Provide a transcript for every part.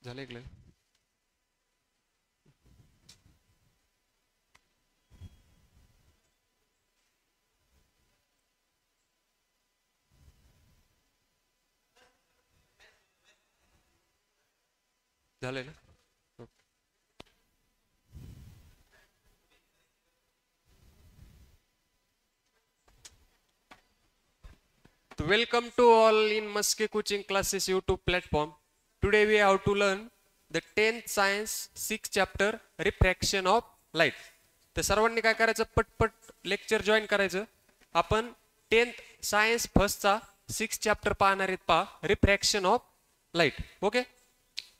झालं ऐकलं झालंय ना. Welcome to all in Maske Coaching Classes YouTube platform. Today we have to learn the 10th science 6th chapter refraction of light. तर सर्वांनी काय करायचं पटपट लेक्चर जॉईन करायचं. आपण 10th सायन्स फर्स्टचा 6th चॅप्टर पाहणार आहेत पहा रिफ्रॅक्शन ऑफ लाईट. ओके,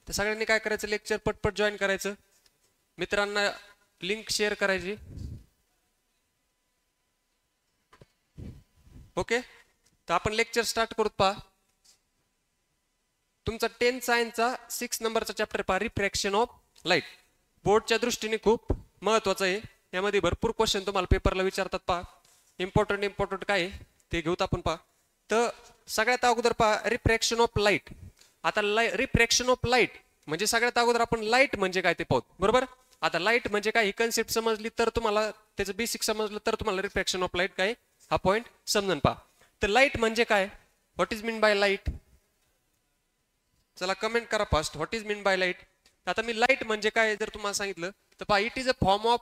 तर सगळ्यांनी काय करायचं लेक्चर पटपट जॉईन करायचं. मित्रांना लिंक शेअर करायची. ओके, तर आपण लेक्चर स्टार्ट करूत पहा. तुमचा 10th सायन्सचा 6 नंबरचा चॅप्टर पहा रिफ्रॅक्शन ऑफ लाईट. बोर्डच्या दृष्टीने खूप महत्वाचं आहे. यामध्ये भरपूर क्वेश्चन तुम्हाला पेपरला विचारतात पहा. इम्पॉर्टंट काय आहे ते घेऊत आपण पहा. तर सगळ्यात अगोदर पहा रिफ्रॅक्शन ऑफ लाईट. आता रिफ्रॅक्शन ऑफ लाईट म्हणजे सगळ्यात अगोदर आपण लाईट म्हणजे काय ते पाहू. बरोबर, आता लाईट म्हणजे काय ही कन्सेप्ट समजली तर तुम्हाला त्याचं बेसिक समजलं तर तुम्हाला रिफ्रॅक्शन ऑफ लाईट काय हा पॉइंट समजून पहा. तर लाईट म्हणजे काय, what is mean bye light. चला कमेंट करा first what is mean bye light. आता मी लाईट म्हणजे काय जर तुम्हाला सांगितलं तर पहा it is a form of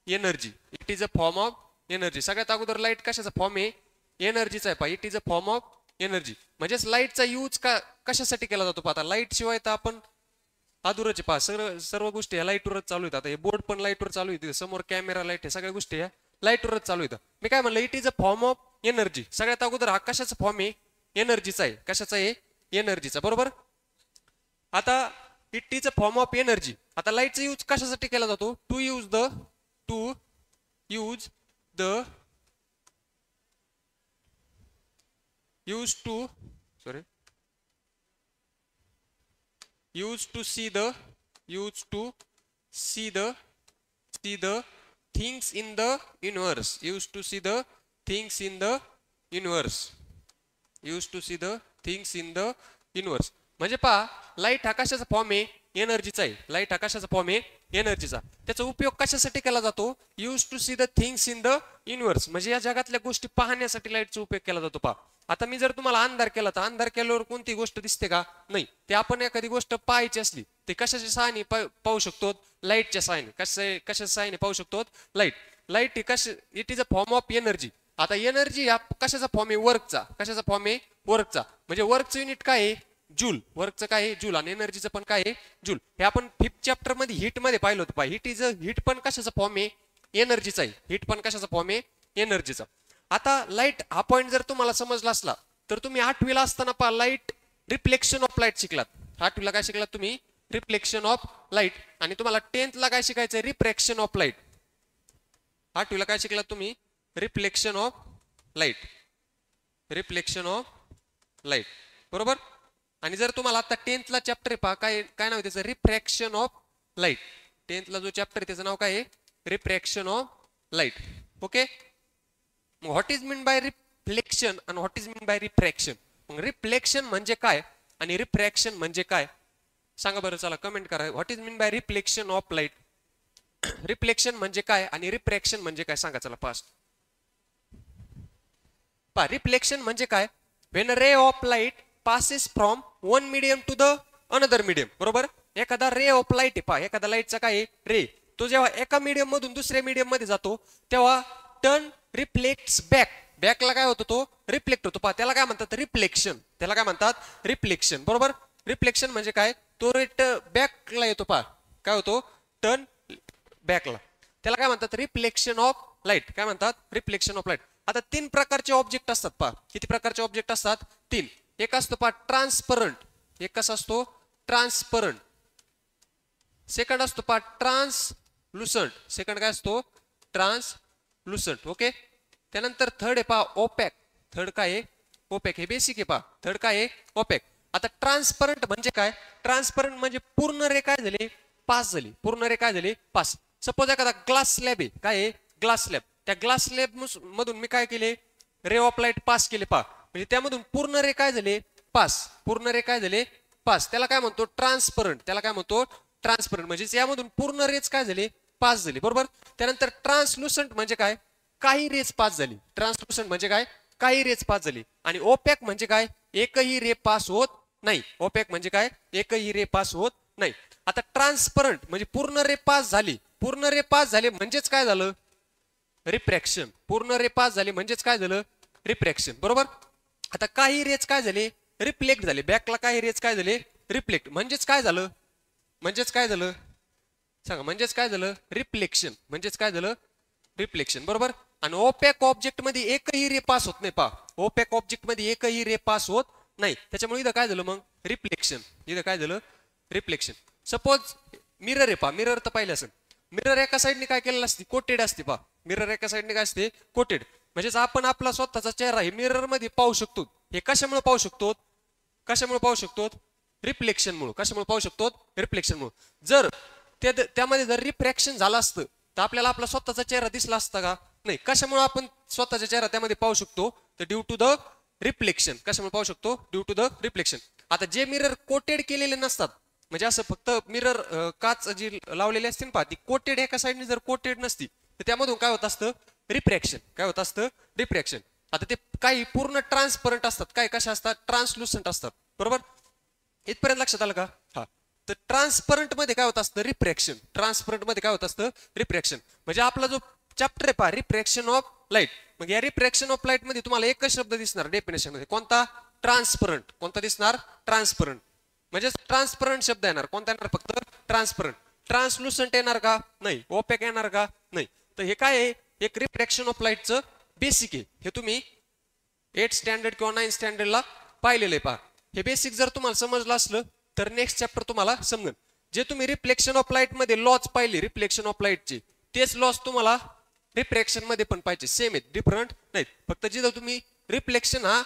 energy. It is a form of energy. सगळ्यात अगोदर लाईट कशाचा फॉर्म आहे, एनर्जीचा आहे. पहा it is a form of energy म्हणजेच लाईटचा यूज कशासाठी केला जातो. आता लाईट शिवाय तर आपण अधुरच पहा. सर्व गोष्टी ह्या लाईटवरच चालू आहेत. आता हे बोर्ड पण लाईटवर चालू आहे, समोर कॅमेरा लाईट हे सगळ्या गोष्टी ह्या लाईटवरच चालू आहेत. मी काय म्हणलं it is a form of energy. सगळ्यात अगोदर हा कशाचा फॉर्म आहे, एनर्जीचा आहे. कशाचा आहे, एनर्जीचा. बरोबर, आता it is a form of energy. आता लाईटचा यूज कशासाठी केला जातो, to use see the things in the universe. Used to see the things in the universe. Used to see the things in the universe. म्हणजे पहा light हा कशाचा form आहे, एनर्जीचा आहे. लाईट हा कशाचा फॉर्म आहे, एनर्जीचा. त्याचा उपयोग कशासाठी केला जातो, use to see the things in the universe. म्हणजे या जगातल्या गोष्टी पाहण्यासाठी लाईटचा उपयोग केला जातो. पहा आता मी जर तुम्हाला अंधार केला तर अंधार केल्यावर कोणती गोष्ट दिसते का, नाही. ते आपण एखादी गोष्ट पाहायची असली ते कशाच्या सहाय्याने पाहू शकतो, लाईटच्या सहाय्याने. कशाच्या सहाय्याने पाहू शकतो, light it is a form of energy. आता एनर्जी हा कशाचा फॉर्म आहे, वर्कचा. कशाचा फॉर्म आहे, वर्कचा. म्हणजे वर्कचं युनिट काय आहे, जूल. वर्कचं काय आहे, जूल. आणि एनर्जीचं पण काय आहे, जूल. हे आपण 5th चॅप्टर मध्ये हीट मध्ये पाहिलं होतं. पहा हीट पण कशाचा फॉर्म आहे, एनर्जीचा आहे. हीट पण कशाचा फॉर्म आहे, एनर्जीचा. आता लाईट हा पॉइंट जर तुम्हाला समजला असला तर तुम्ही 8वीला असताना पहा लाईट रिफ्लेक्शन ऑफ लाईट शिकलात. 8वीला काय शिकलात तुम्ही, रिफ्लेक्शन ऑफ लाईट. आणि तुम्हाला 10th ला काय शिकायचं, रिफ्रॅक्शन ऑफ लाईट. 8वीला काय शिकलात तुम्ही, reflection of light. Reflection of light. बरोबर. आणि जर तुम्हाला आता 10th ला चॅप्टर आहे पहा काय नाव आहे त्याचं, रिफ्रॅक्शन ऑफ लाईट. 10th ला जो चॅप्टर आहे त्याचं नाव काय आहे, refraction of light. Okay, what is mean by reflection आणि what is mean by refraction. मग रिफ्लेक्शन म्हणजे काय आणि रिफ्रॅक्शन म्हणजे काय सांगा बरं. चला कमेंट करा what is mean by reflection of light. Reflection म्हणजे काय आणि रिफ्रॅक्शन म्हणजे काय सांगा. चला फास्ट पहा. रिफ्लेक्शन म्हणजे काय, when a ray of light passes from one medium to the another medium. बरोबर, एखादा रे ऑफ लाईट आहे पहा, एखादा लाईटचा काय रे, तो जेव्हा एका मीडियम मधून दुसऱ्या मीडियम मध्ये जातो तेव्हा टर्न रिफ्लेक्ट्स बॅकला काय होतो, तो रिफ्लेक्ट होतो. पहा त्याला काय म्हणतात, रिफ्लेक्शन. त्याला काय म्हणतात, रिफ्लेक्शन. बरोबर, रिफ्लेक्शन म्हणजे काय, तो रेट बॅकला येतो. पहा काय होतो, टर्न बॅकला. त्याला काय म्हणतात, रिफ्लेक्शन ऑफ लाईट. काय म्हणतात, रिफ्लेक्शन ऑफ लाईट. आता 3 प्रकारचे ऑब्जेक्ट असतात पहा. किती प्रकारचे ऑब्जेक्ट असतात, 3. एक असतो पहा ट्रान्सपरंट. एक कसा असतो, ट्रान्सपरंट. सेकंड असतो पहा ट्रान्सलुसंट. सेकंड काय असतो, ट्रान्सलुसंट. ओके, त्यानंतर थर्ड आहे पहा ओपॅक. थर्ड काय आहे, ओपॅक. हे बेसिक आहे पहा. थर्ड काय आहे, ओपॅक. आता ट्रान्सपरंट म्हणजे काय, ट्रान्सपरंट म्हणजे पूर्ण रे काय झाले, पास झाली. पूर्ण रे काय झाले, पास. सपोज एखादा ग्लास स्लॅब आहे, काय आहे, ग्लास स्लॅब. त्या ग्लास स्लॅब मधून मी काय केले, रे ऑफ लाईट पास केले पहा. म्हणजे त्यामधून पूर्ण रे काय झाले, पास. पूर्ण रे काय झाले, पास, त्याला काय म्हणतो ट्रान्सपरंट, त्याला काय म्हणतो ट्रान्सपरंट. म्हणजे यामधून पूर्ण रेज काय झाले पास झाली, बरोबर. त्यानंतर ट्रान्सलुसंट म्हणजे काय, काही रेज पास झाली. ट्रान्सलुसंट म्हणजे काय, काही रेज पास झाली. आणि ओपॅक म्हणजे काय, एकही रे पास होत नाही. ओपॅक म्हणजे काय, एकही रे पास होत नाही. आता ट्रान्सपरंट म्हणजे पूर्ण रे पास झाली. पूर्ण रे पास झाले म्हणजेच काय झालं, रिफ्रॅक्शन. पूर्ण रे पास झाले म्हणजेच काय झालं, रिफ्रॅक्शन, बरोबर. आता काही रेज काय झाले, रिफ्लेक्ट झाले. बॅकला काही रेज काय झाले, रिफ्लेक्ट. म्हणजेच काय झालं, म्हणजेच काय झालं सांगा, म्हणजेच काय झालं, रिफ्लेक्शन. म्हणजेच काय झालं, रिफ्लेक्शन, बरोबर. आणि ओपॅक ऑब्जेक्ट मध्ये एकही रे पास होत नाही. पहा, ओपॅक ऑब्जेक्ट मध्ये एकही रे पास होत नाही. त्याच्यामुळे इथं काय झालं मग, रिफ्लेक्शन. इथं काय झालं, रिफ्लेक्शन. सपोज मिरर आहे, पहा मिरर तर पाहिलं असेल. मिरर एका साईडने काय केलेलं असते, कोटेड असते. पहा मिरर एका साईडने काय असते, कोटेड. म्हणजेच आपण आपला स्वतःचा चेहरा हे मिरर मध्ये पाहू शकतो. हे कशामुळे पाहू शकतो, कशामुळे पाहू शकतो, रिफ्लेक्शन मुळे. कशामुळे पाहू शकतो, रिफ्लेक्शन मुळे. जर त्यामध्ये जर रिफ्रॅक्शन झालं असतं तर आपल्याला आपला स्वतःचा चेहरा दिसला असता का, नाही. कशामुळे आपण स्वतःचा चेहरा त्यामध्ये पाहू शकतो, तर ड्यू टू द रिफ्लेक्शन. कशामुळे पाहू शकतो, ड्यू टू द रिफ्लेक्शन. आता जे मिरर कोटेड केलेले नसतात, म्हणजे असं फक्त मिरर काच जी लावलेली असते ना, पहा ती कोटेड एका साईडने जर कोटेड नसती तर त्यामधून काय होत असतं, रिफ्रॅक्शन. काय होत असतं, रिफ्रॅक्शन. आता ते काही पूर्ण ट्रान्सपरंट असतात, काय कशा असतात, ट्रान्सलुसंट असतात, बरोबर. इथपर्यंत लक्षात आलं का. हा, तर ट्रान्सपरंट मध्ये काय होत असतं, रिफ्रॅक्शन. ट्रान्सपरंट मध्ये काय होत असतं, रिफ्रॅक्शन. म्हणजे आपला जो चॅप्टर आहे पहा, रिफ्रॅक्शन ऑफ लाईट. मग या रिफ्रॅक्शन ऑफ लाईट मध्ये तुम्हाला एकच शब्द दिसणार डेफिनेशन मध्ये, कोणता, ट्रान्सपरंट. कोणता दिसणार, ट्रान्सपरंट. म्हणजे ट्रान्सपरंट शब्द येणार. कोणता येणार, फक्त ट्रान्सपरंट. ट्रान्सलुसंट येणार का, नाही. ओपॅक येणार का, नाही. तर हे काय आहे, एक रिफ्रॅक्शन ऑफ लाईटचं बेसिक आहे. हे तुम्ही 8 स्टँडर्ड किंवा 9 स्टँडर्डला पाहिलेलं आहे. पहा हे बेसिक जर तुम्हाला समजलं असलं तर नेक्स्ट चॅप्टर तुम्हाला समजेल. जे तुम्ही रिफ्लेक्शन ऑफ लाईट मध्ये लॉज पाहिले, रिफ्लेक्शन ऑफ लाईटचे, तेच लॉज तुम्हाला रिफ्रॅक्शन मध्ये पण पाहिजे. सेम आहेत, डिफरंट नाहीत. फक्त जिथं तुम्ही रिफ्लेक्शन हा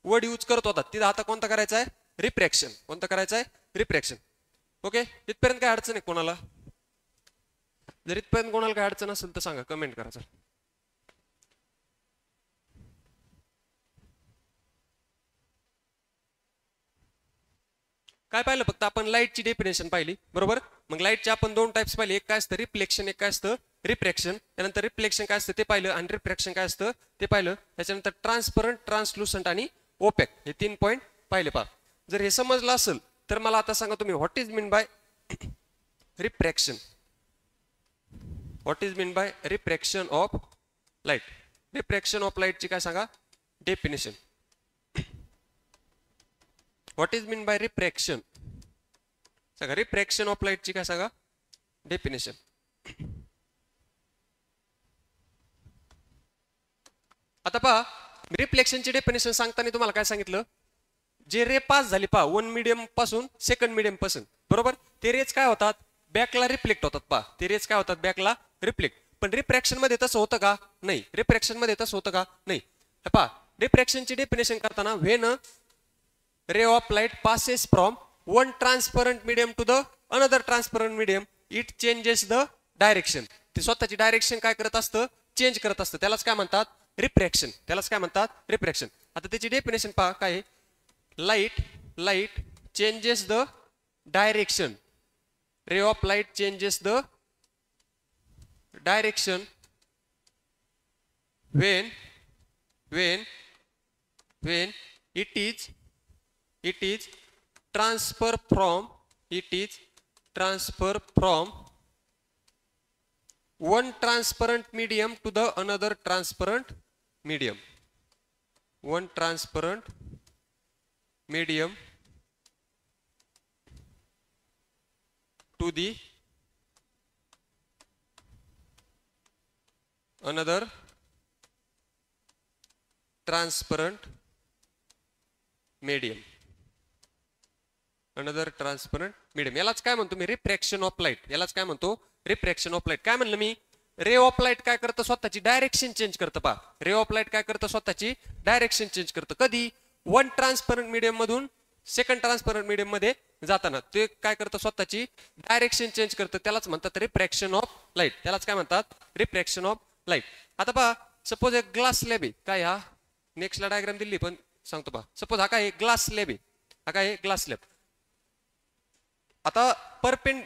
वर्ड यूज करत होता तिथं आता कोणता करायचा आहे, रिफ्रॅक्शन. कोणता करायचा आहे, रिफ्रॅक्शन. ओके, इथपर्यंत काय अडचण आहे कोणाला. जर इथपर्यंत कोणाला काय अडचण असेल तर सांगा, कमेंट करा सर. काय पाहिलं, फक्त आपण लाईटची डेफिनेशन पाहिली, बरोबर. मग लाईटचे आपण दोन टाइप्स पाहिले. एक काय असतं, रिफ्लेक्शन. एक काय असतं, रिफ्रॅक्शन. त्यानंतर रिफ्लेक्शन काय असतं ते पाहिलं आणि रिफ्रॅक्शन काय असतं ते पाहिलं. त्याच्यानंतर ट्रान्सपरंट, ट्रान्सलुसंट आणि ओपॅक हे 3 पॉईंट पाहिले. पहा जर हे समजलं असेल तर मला आता सांगा तुम्ही, what is mean by refraction. What is mean by refraction of light. Refraction of लाईटची काय सांगा, definition. What is mean by refraction सांगा. रिफ्रॅक्शन ऑफ लाईटची काय सांगा, डेफिनेशन. आता पहा रिफ्लेक्शनची डेफिनेशन सांगताना तुम्हाला काय सांगितलं, जे रे पास झाली पहा 1 मीडियम पासून सेकंड मीडियम पासून, बरोबर. ते रेज काय होतात, बॅकला रिफ्लेक्ट होतात. पहा ते रेज काय होतात, बॅकला रिफ्लेक्ट. पण रिफ्रॅक्शन मध्ये तसं होतं का, नाही. रिफ्रॅक्शन मध्ये तसं होतं का, नाही. पहा रिफ्रॅक्शनची डेफिनेशन करताना, when ray of light passes from one transparent medium to the another transparent medium, it changes the direction. ते स्वतःची डायरेक्शन काय करत असतं, चेंज करत असतं. त्यालाच काय म्हणतात, रिफ्रॅक्शन. त्यालाच काय म्हणतात, रिफ्रॅक्शन. आता त्याची डेफिनेशन पहा काय आहे, light changes the direction. Ray of light changes the direction when it is transfer from one transparent medium to the another transparent medium. One transparent medium to the another transparent medium. Another transparent medium. यालाच काय म्हणतो मी, refraction of light. यालाच काय म्हणतो, refraction of light. काय म्हणलं मी, रे of light काय करतं, स्वतःची डायरेक्शन चेंज करतं. पहा रे ऑफ लाईट काय करतं, स्वतःची डायरेक्शन चेंज करतं. कधी, वन ट्रान्सपरंट मीडियम मधून सेकंड ट्रान्सपरंट मीडियम मध्ये जाताना ते काय करतं, स्वतःची डायरेक्शन चेंज करतं. त्यालाच म्हणतात रिफ्रॅक्शन ऑफ लाईट. त्यालाच काय म्हणतात, रिफ्रॅक्शन ऑफ लाईट. आता पहा सपोज एक ग्लास स्लॅब आहे. काय हा नेक्स्टला डायग्राम दिली पण सांगतो पहा. सपोज हा काय ग्लास स्लॅब आहे. हा काय ग्लास स्लॅब. आता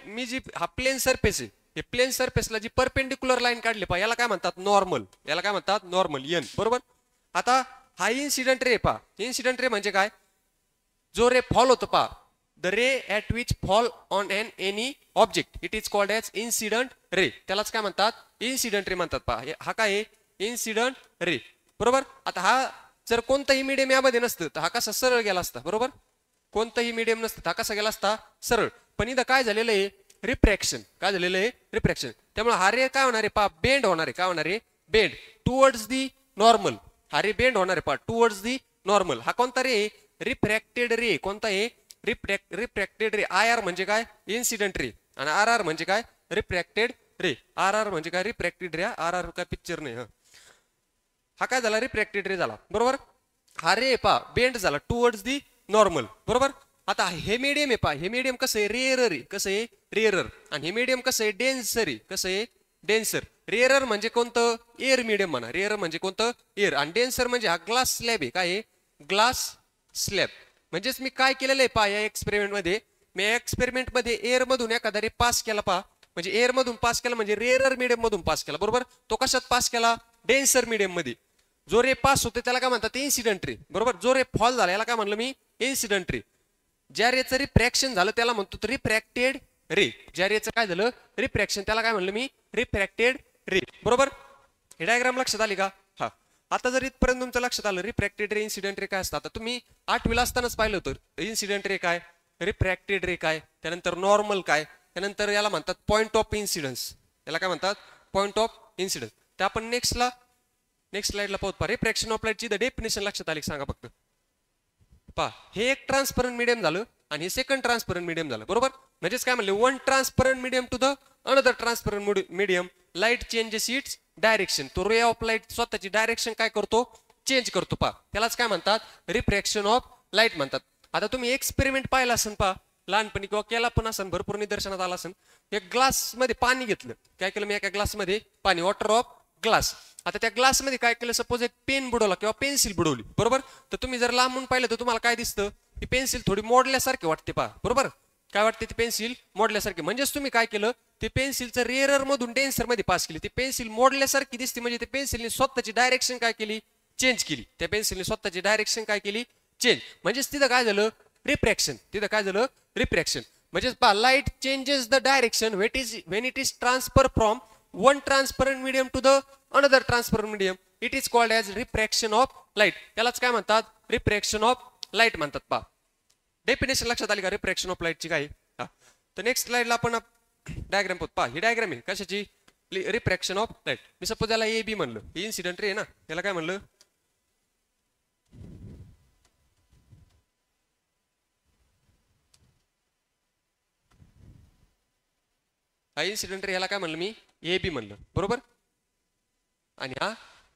मी जी हा प्लेन सरफेस आहे, हे प्लेन सरफेसला जी परपेंडिक्युलर लाईन काढली पहा याला काय म्हणतात नॉर्मल, याला काय म्हणतात नॉर्मल एन बरोबर. आता हा इन्सिडेंट रे पहा, इन्सिडेंट रे म्हणजे काय, जो रे फॉल होतो पहा, the ray at which fall on an any object it is called as incident ray, त्यालाच काय म्हणतात इन्सिडंट रे म्हणतात पहा. हा काय आहे इन्सिडंट रे बरोबर. आता हा जर कोणताही मीडियम यामध्ये नसतं तर हा कसा सरळ गेला असता बरोबर, कोणताही मीडियम नसतं हा कसा गेला असता सरळ. पण इथं काय झालेलं आहे रिफ्रॅक्शन, काय झालेलं आहे रिफ्रॅक्शन, त्यामुळे हा रे काय होणार आहे पहा बेंड होणार आहे, काय होणार आहे बेंड टुवर्ड्स दी नॉर्मल, हा रे बेंड होणार आहे पहा टुवर्ड्स दी नॉर्मल. हा कोणता रे रिफ्रॅक्टेड रे, कोणता आहे रिफ्रॅक्टेड रे. आय आर म्हणजे काय इन्सिडेंट रे आणि आर आर म्हणजे काय रिफ्रॅक्टेड रे. आर आर म्हणजे काय रिफ्रॅक्टेड रे, आर आर काय पिक्चर नाही. हा काय झाला रिफ्रॅक्टेड रे झाला बरोबर. हा रे पहा बेंड झाला टुवर्ड्स दी नॉर्मल बरोबर. आता हे मीडियम आहे पहा, हे मीडियम कसं आहे रेअरर आहे, कसं आहे रेअरर, आणि हे मीडियम कसं आहे डेन्सर आहे, कसं आहे डेन्सर. रेअरर म्हणजे कोणतं एअर मीडियम म्हणा, रेअरर म्हणजे कोणतं एअर, आणि डेन्सर म्हणजे हा ग्लास स्लॅब आहे, काय आहे ग्लास स्लॅब. म्हणजेच मी काय केलेलं आहे पहा या एक्सपेरिमेंट मध्ये, मी एक्सपेरिमेंट मध्ये एअर मधून एखादा रे पास केला पहा, म्हणजे एअर मधून पास केला म्हणजे रेअरर मीडियम मधून पास केला बरोबर. तो कशात पास केला डेन्सर मीडियम मध्ये. जो रे पास होते त्याला काय म्हणतात इन्सिडेंट रे बरोबर, जो रे फॉल झाला याला काय म्हणलं मी इन्सिडेंट रे. ज्या रेचं रिफ्रॅक्शन झालं त्याला म्हणतो रिफ्रॅक्टेड रे, ज्या रेचं काय झालं रिफ्रॅक्शन त्याला काय म्हणलं मी रिफ्रॅक्टेड रे बरोबर. हे डायग्राम लक्षात आली का. हा आता जर इथपर्यंत तुमचं लक्षात आलं रिफ्रॅक्टेड रे इन्सिडेंट रे काय असतं. आता तुम्ही 8वीला असतानाच पाहिलं होतं इन्सिडेंट रे काय, रिफ्रॅक्टेड रे काय, त्यानंतर नॉर्मल काय, त्यानंतर याला म्हणतात पॉइंट ऑफ इन्सिडन्स, याला काय म्हणतात पॉइंट ऑफ इन्सिडन्स. ते आपण नेक्स्ट स्लाइडला पाहू पहा. रिफ्रॅक्शन ऑफ लाईटची द डेफिनेशन लक्षात आली सांगा फक्त पहा. हे एक ट्रान्सपरंट मीडियम झालं आणि हे सेकंड ट्रान्सपरंट मीडियम झालं बरोबर. म्हणजेच काय म्हणले one transparent medium to the another transparent medium light changes its direction. तो रे ऑफ लाईट स्वतःची डायरेक्शन काय करतो चेंज करतो पहा, त्यालाच काय म्हणतात रिफ्रॅक्शन ऑफ लाईट म्हणतात. आता तुम्ही एक्सपेरिमेंट पाहिला असेल पहा लहानपणी किंवा केला पण असेल, भरपूर निदर्शनात आला असेल. एक ग्लास मध्ये पाणी घेतलं, काय केलं मी एका ग्लास मध्ये पाणी, वॉटर ऑफ ग्लास. आता त्या ग्लास मध्ये काय केलं सपोज एक पेन बुडवला किंवा पेन्सिल बुडवली बरोबर. तर तुम्ही जर लांबून पाहिलं तर तुम्हाला काय दिसतं ती पेन्सिल थोडी मोडल्यासारखी वाटते पहा बरोबर. काय वाटते ती पेन्सिल मोडल्यासारखी, म्हणजेच तुम्ही काय केलं ते पेन्सिलचं रेअरर मधून डेन्सर मध्ये पास केली, ती पेन्सिल मोडल्यासारखी दिसते, म्हणजे ते पेन्सिलने स्वतःची डायरेक्शन काय केली चेंज केली, त्या पेन्सिलने स्वतःची डायरेक्शन काय केली चेंज. म्हणजेच तिथं काय झालं रिफ्रॅक्शन, तिथं काय झालं रिफ्रॅक्शन. म्हणजेच पहा light changes the direction when it is transfer from one transparent medium to the another transparent medium it is called as refraction of light. त्यालाच काय म्हणतात रिफ्रॅक्शन ऑफ लाईट म्हणतात पहा. डेफिनेशन लक्षात आली का रिफ्रॅक्शन ऑफ लाईटची काय. तर नेक्स्ट स्लाइडला आपण डायग्राम पाहू पहा. ही डायग्राम आहे कशाची refraction of light. Me suppose याला ए बी म्हणलं, ही इन्सिडेंट रे आहे ना, याला काय म्हणलं हा इन्सिडेंट रे, याला काय म्हणलं मी ए बी म्हणलं बरोबर. आणि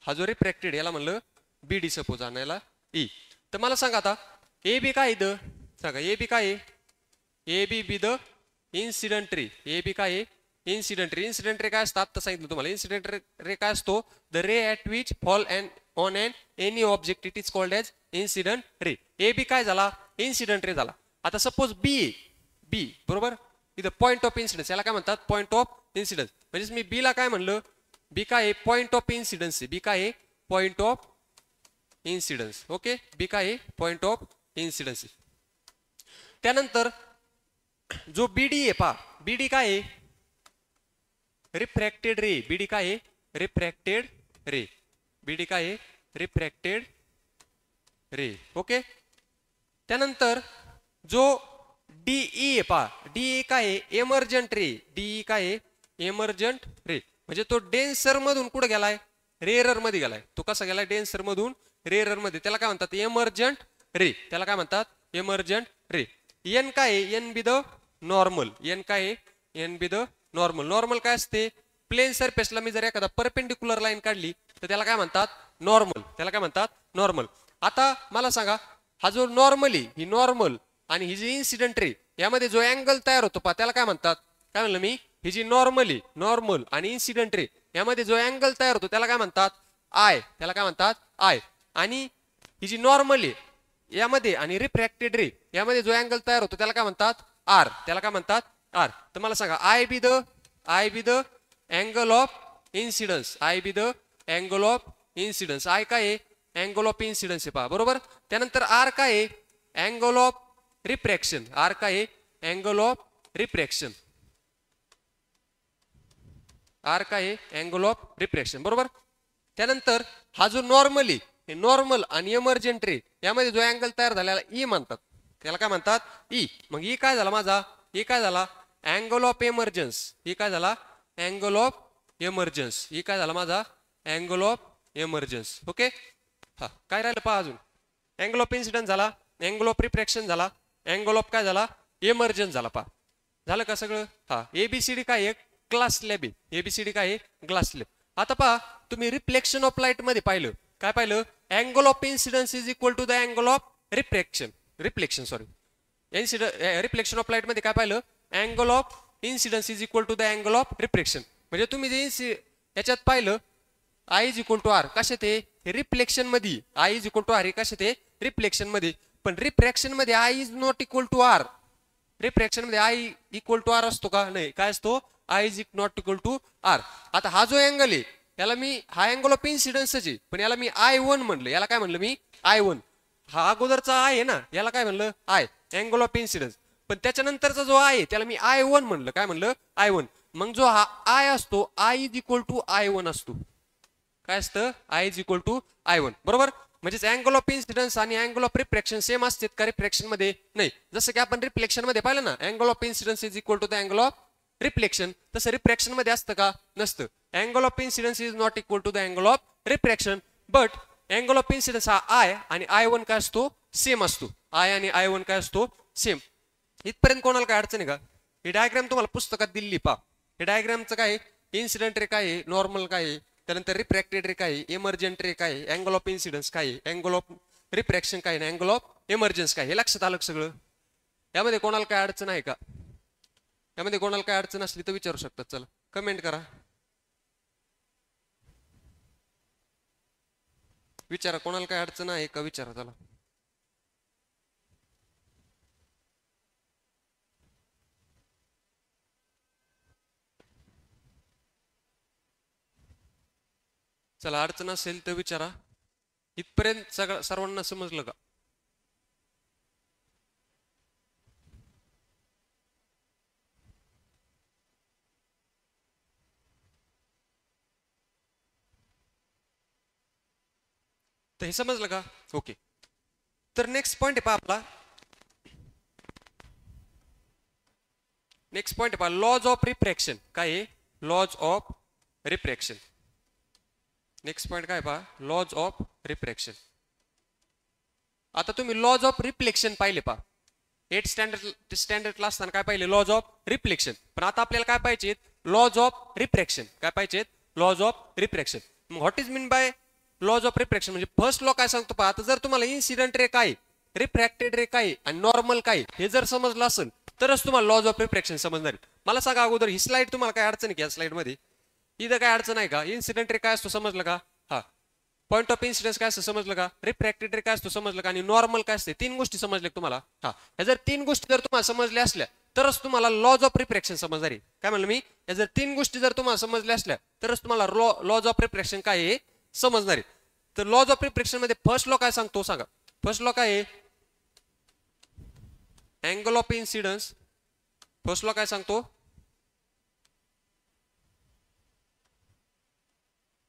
हा जो रिफ्रॅक्टेड याला म्हणलं बी डी सपोज आणि याला ई. तर मला सांगा आता ए बी काय इथं सांगा, ए बी काय A B be the incident ray, A B काय इन्सिडेंट रे. इन्सिडेंट रे काय असतं आता सांगितलं तुम्हाला. इन्सिडेंट रे काय असतो the ray at which fall on an any object it is called as incident ray. A B काय झाला इन्सिडेंट रे झाला. आता सपोज बी बरोबर, इथं पॉइंट ऑफ इन्सिडन्स याला काय म्हणतात पॉइंट ऑफ इन्सिडन्स. म्हणजे मी बी ला काय म्हणलं बी काय पॉइंट ऑफ इन्सिडन्स, बी काय पॉइंट ऑफ इन्सिडन्स. ओके बी काय पॉइंट ऑफ इन्सिडन्स. त्यानंतर जो बीडी आहे पहा, बीडी काय रिफ्रॅक्टेड रे, बीडी काय रिफ्रॅक्टेड रे, बीडी काय रिफ्रॅक्टेड रे. ओके त्यानंतर जो डीई आहे पहा, डीई काय एमर्जंट रे, डीई काय एमर्जंट रे. म्हणजे तो डेन्सर मधून कुठे गेलाय रेअरर मध्ये गेलाय. तो कसा गेलाय डेन्सर मधून रेअरर मध्ये, त्याला काय म्हणतात एमर्जंट रे, त्याला काय म्हणतात एमर्जंट रे. एन काय N be the normal, N काय N be the normal. Normal काय असते प्लेन सरफेसला मी जर एखादा परपेंडिक्युलर लाईन काढली तर त्याला काय म्हणतात नॉर्मल, त्याला काय म्हणतात नॉर्मल. आता मला सांगा हा जो नॉर्मली ही नॉर्मल आणि ही जी इन्सिडेंट रे यामध्ये जो अँगल तयार होतो पहा त्याला काय म्हणतात, काय म्हणलं मी ही जी नॉर्मल आणि इन्सिडेंट रे यामध्ये जो अँगल तयार होतो त्याला काय म्हणतात आय, त्याला काय म्हणतात आय. आणि ही जी नॉर्मल यामध्ये आणि रिफ्रॅक्टेड रे यामध्ये जो अँगल तयार होतो त्याला काय म्हणतात आर, त्याला काय म्हणतात आर. तर मला सांगा I be the angle of incidence, I be the angle of incidence. I काय आहे अँगल ऑफ इन्सिडन्स आहे पहा बरोबर. त्यानंतर आर काय आहे अँगल ऑफ रिफ्रॅक्शन, आर काय आहे अँगल ऑफ रिफ्रॅक्शन, आर काय आहे अँगल ऑफ रिफ्रॅक्शन बरोबर. त्यानंतर हा जो नॉर्मल आहे, नॉर्मल आणि एमर्जंट रे यामध्ये जो अँगल तयार झालेला ई म्हणतात, त्याला काय म्हणतात ई. मग ई काय झाला माझा, ई काय झाला अँगल ऑफ एमर्जन्स, ई काय झाला अँगल ऑफ एमर्जन्स, ई काय झाला माझा अँगल ऑफ एमर्जन्स. ओके. हा काय राहिलं पहा अजून, अँगल ऑफ इन्सिडन्स झाला, अँगल ऑफ रिफ्रॅक्शन झाला, अँगल ऑफ काय झाला एमर्जन्स झाला पहा. झालं का सगळं. हा एबीसीडी काय आहे ग्लास स्लॅब आहे, एबीसीडी काय आहे ग्लास स्लॅब. आता पहा तुम्ही रिफ्लेक्शन ऑफ लाईट मध्ये पाहिलं, काय पाहिलं angle of incidence is equal to the angle of reflection sorry reflection of light मध्ये काय पाहिलं angle of incidence is equal to the angle of reflection. म्हणजे तुम्ही जे याच्यात पाहिलं I is equal to R कशात आहे रिफ्लेक्शन मध्ये, I is equal to R हे कशात आहे रिफ्लेक्शन मध्ये. पण रिफ्रॅक्शन मध्ये I is not equal to R, refraction मध्ये आय इक्वल टू आर असतो का नाही, काय असतो I is not equal to R. आता हा जो अँगल आहे याला मी हा अँगल ऑफ इन्सिडन्सच आहे, पण याला मी I1 म्हणलं, याला काय म्हणलं मी I1. हा अगोदरचा आय आहे ना याला काय म्हणलं आय अँगल ऑफ इन्सिडन्स, पण त्याच्यानंतरचा जो आय आहे त्याला मी I1 म्हणलं, काय म्हणलं I1. मग जो हा आय असतो I is equal to I1 असतो, काय असतं I is equal to I1 बरोबर. म्हणजेच अँगल ऑफ इन्सिडन्स आणि अँगल ऑफ रिफ्रॅक्शन सेम असतात का रिफ्रॅक्शन मध्ये नाही. जसं की आपण रिफ्लेक्शन मध्ये पाहिलं ना angle of incidence is equal to the angle of reflection, तसं रिफ्रॅक्शन मध्ये असतं का नसतं. Angle of incidence is not equal to the angle of refraction, but angle of incidence हा आय आणि I1 काय असतो सेम असतो, आय आणि I1 काय असतो सेम. इथपर्यंत कोणाला काय अडचण आहे का. ही डायग्राम तुम्हाला पुस्तकात दिली पा, हे डायग्रामचं काय इन्सिडेंट रे काय नॉर्मल काय, त्यानंतर रिफ्रॅक्टेड रे काय, एमर्जंट रे काय, अँगल ऑफ इन्सिडन्स काय, अँगल ऑफ रिफ्रॅक्शन काय, अँगल ऑफ एमर्जन्स काय, हे लक्षात आलं सगळं. यामध्ये कोणाला काय अडचण आहे का, यामध्ये कोणाला काय अडचण असली तर विचारू शकतात, चला कमेंट करा, विचारा कोणाला काय अडचण आहे का विचारा चला. चला अडचण असेल तर विचारा. इथपर्यंत सगळं सर्वांना समजलं का. तर हे समजलं का ओके. तर नेक्स्ट पॉइंट आहे पहा आपला, नेक्स्ट पॉइंट आहे पहा लॉज ऑफ रिफ्रॅक्शन. काय आहे laws of refraction. Next point काय पहा लॉज ऑफ रिफ्रॅक्शन. आता तुम्ही लॉज ऑफ रिफ्लेक्शन पाहिले पहा 8th स्टँडर्डला असताना काय पाहिले लॉज ऑफ रिफ्लेक्शन. पण आता आपल्याला काय पाहिजे लॉज ऑफ रिफ्रॅक्शन. काय पाहिजे लॉज ऑफ रिफ्रॅक्शन. मग what is mean bye lodge of refraction म्हणजे फर्स्ट लॉ काय सांगतो पहा. आता जर तुम्हाला इन्सिडेंट रे काय रिफ्रॅक्टेड रे काय आणि नॉर्मल काय हे जर समजलं असेल तरच तुम्हाला लॉज ऑफ रिफ्रॅक्शन समजणार. मला सांगा अगोदर ही स्लाइड तुम्हाला काय अडचण आहे की या स्लाइड मध्ये इथं काय अडचण आहे का. इन्सिडेंट रे काय असतो समजलं का. हा पॉईंट ऑफ इन्सिडेंस काय असतं समजलं का. रिफ्रॅक्टेड रे काय असतो समजलं का आणि नॉर्मल काय असते. तीन गोष्टी समजल्या तुम्हाला. हा ह्या जर तीन गोष्टी जर तुम्हाला समजल्या असल्या तरच तुम्हाला लॉज ऑफ रिफ्रॅक्शन समजणार आहे. काय म्हणलं मी या जर तीन गोष्टी जर तुम्हाला समजल्या असल्या तरच तुम्हाला लॉज ऑफ रिफ्रॅक्शन काय आहे समजणार आहे. तर लॉज ऑफ रिफ्रॅक्शन मध्ये फर्स्ट लॉ काय सांगतो सांगा. फर्स्ट लॉ काय आहे angle of incidence. First law काय सांगतो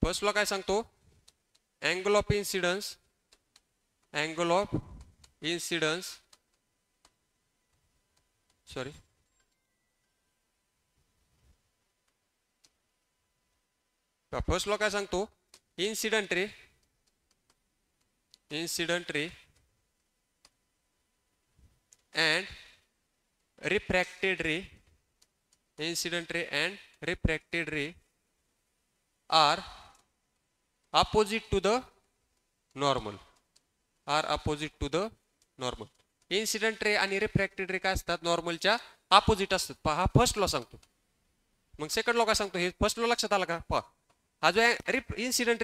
फर्स्ट लॉ काय सांगतो angle of incidence. Angle of incidence sorry first law काय सांगतो incident ray and refracted ray. Incident ray and refracted ray are opposite to the normal. Are opposite to the normal. Incident ray आणि refracted ray काय असतात नॉर्मलच्या opposite असतात. पहा हा first law सांगतो. मग सेकंड लॉ काय सांगतो हे फर्स्ट लॉ लक्षात आला का. पहा हा जो इन्सिडेंट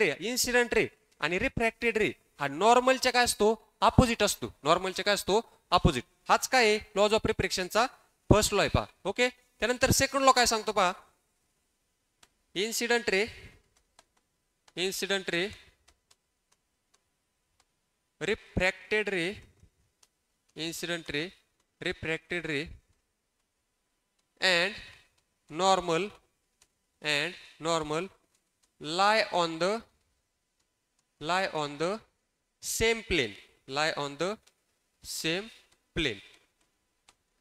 रे आणि रिफ्रॅक्टेड रे हा नॉर्मलच्या काय असतो ऑपोजिट असतो. नॉर्मलच्या काय असतो ऑपोजिट. हाच काय लॉज ऑफ रिफ्रॅक्शनचा फर्स्ट लॉ आहे पहा. ओके, त्यानंतर सेकंड लॉ काय सांगतो पहा. Incident ray refracted ray and normal lie on the same plane.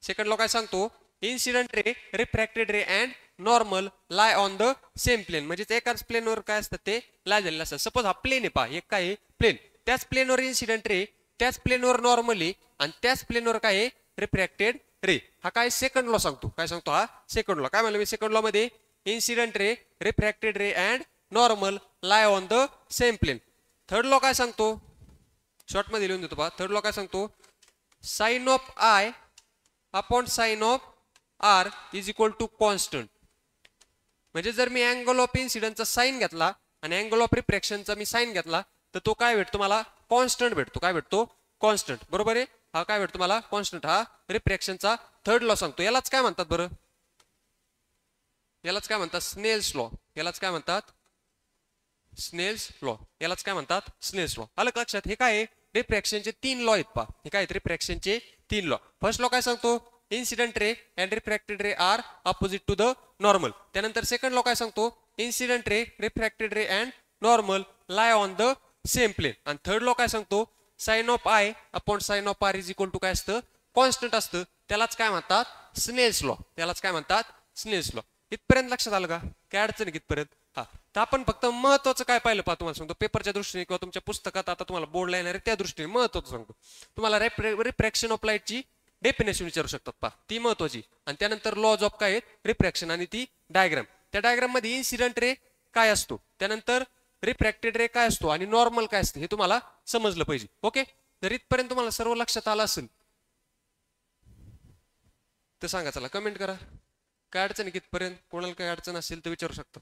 Second law काय सांगतो. Incident ray, refracted ray and normal lie on the same plane. म्हणजे एकाच प्लेनवर काय असतात ते लाय झालेलं असतात. सपोज हा प्लेन आहे पहा, एक काय आहे प्लेन, त्याच प्लेनवर इन्सिडेंट रे, त्याच प्लेनवर नॉर्मली आणि त्याच प्लेनवर काय आहे रिफ्रॅक्टेड रे. हा काय सेकंड लॉ सांगतो. काय सांगतो हा सेकंड लॉ. काय म्हणलं मी सेकंड लॉ मध्ये incident ray, refracted ray and normal lie on the same plane. Third law काय सांगतो, शॉर्ट मध्ये लिहून देतो पहा. थर्ड लॉ काय सांगतो. Sine of I upon sine of R is equal to constant. म्हणजे जर मी अँगल ऑफ इन्सिडेंटचा साइन घेतला आणि अँगल ऑफ रिफ्रॅक्शनचा मी साइन घेतला तर तो काय भेटतो मला कॉन्स्टंट भेटतो. काय भेटतो कॉन्स्टंट. बरोबर आहे. हा काय भेटतो मला कॉन्स्टंट. हा रिफ्रॅक्शनचा थर्ड लॉ सांगतो. यालाच काय म्हणतात बरं, यालाच काय म्हणतात स्नेल्स लॉ. यालाच काय म्हणतात स्नेल्स लॉ. यालाच काय म्हणतात स्नेल्स लॉ. आलं लक्षात. हे काय रिफ्रॅक्शनचे 3 लॉ आहेत पहा. हे काय रिफ्रॅक्शनचे 3 लॉ. फर्स्ट लॉ काय सांगतो incident ray and refracted ray are opposite to the normal. त्यानंतर सेकंड लॉ काय सांगतो incident ray, refracted ray and normal lie on the same plane. आणि थर्ड लॉ काय सांगतो sine of I upon sine of R is equal to काय असतं constant असतं. त्यालाच काय म्हणतात स्नेल्स लॉ. त्यालाच काय म्हणतात स्नेल्स लॉ. इथपर्यंत लक्षात आलं का, काय अडचण आहे इथपर्यंत. हा, तर आपण फक्त महत्वाचं काय पाहिलं पहा. तुम्हाला सांगतो पेपरच्या दृष्टीने किंवा तुमच्या पुस्तकात आता तुम्हाला बोर्डला येणार आहे त्या दृष्टीने महत्वाचं सांगतो. तुम्हाला रिफ्रॅक्शन ऑफ लाईटची डेफिनेशन विचारू शकतात पहा, ती महत्वाची. आणि त्यानंतर लॉज ऑफ काय आहेत रिफ्रॅक्शन आणि ती डायग्राम. त्या डायग्राम मध्ये इन्सिडेंट रे काय असतो, त्यानंतर रिफ्रॅक्टेड रे काय असतो आणि नॉर्मल काय असतं हे तुम्हाला समजलं पाहिजे. ओके, जर इथपर्यंत तुम्हाला सर्व लक्षात आलं असेल तर सांगा, चला कमेंट करा. काय अडचण आहे कितपर्यंत, कोणाला काय अडचण असेल तर विचारू शकता.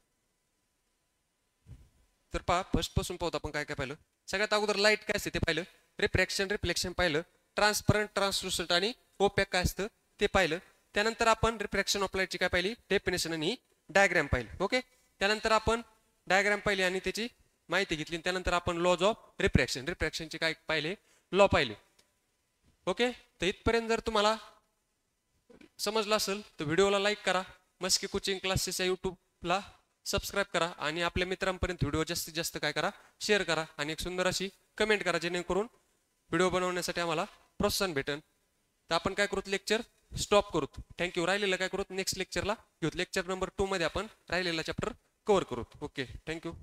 तर पहा फर्स्ट पासून पाहतो आपण काय काय पाहिलं. सगळ्यात अगोदर लाईट काय असते ते पाहिलं, रिफ्लेक्शन पाहिलं, ट्रान्सपरंट, ट्रान्सलुसंट आणि ओपॅक काय असतं ते पाहिलं. त्यानंतर आपण रिफ्रॅक्शन ऑफ लाईटची काय पाहिली डेफिनेशन आणि डायग्राम पाहिली. ओके, त्यानंतर आपण डायग्राम पाहिली आणि त्याची माहिती घेतली. त्यानंतर आपण लॉज ऑफ रिफ्रॅक्शनचे काय पाहिले लॉ पाहिले. ओके, तर इथपर्यंत जर तुम्हाला समजलं असेल तर व्हिडिओला लाईक करा. मस्की कोचिंग क्लासेस या यूट्यूबला सबस्क्राईब करा आणि आपल्या मित्रांपर्यंत व्हिडिओ जास्तीत जास्त काय करा शेअर करा आणि एक सुंदर अशी कमेंट करा जेणेकरून व्हिडिओ बनवण्यासाठी आम्हाला प्रोत्साहन भेटेल. तर आपण काय करूत लेक्चर स्टॉप करूत. थँक्यू. राहिलेलं काय करूत नेक्स्ट लेक्चरला घेऊत. लेक्चर नंबर 2 मध्ये आपण राहिलेला चॅप्टर कव्हर करूत. Okay, thank you.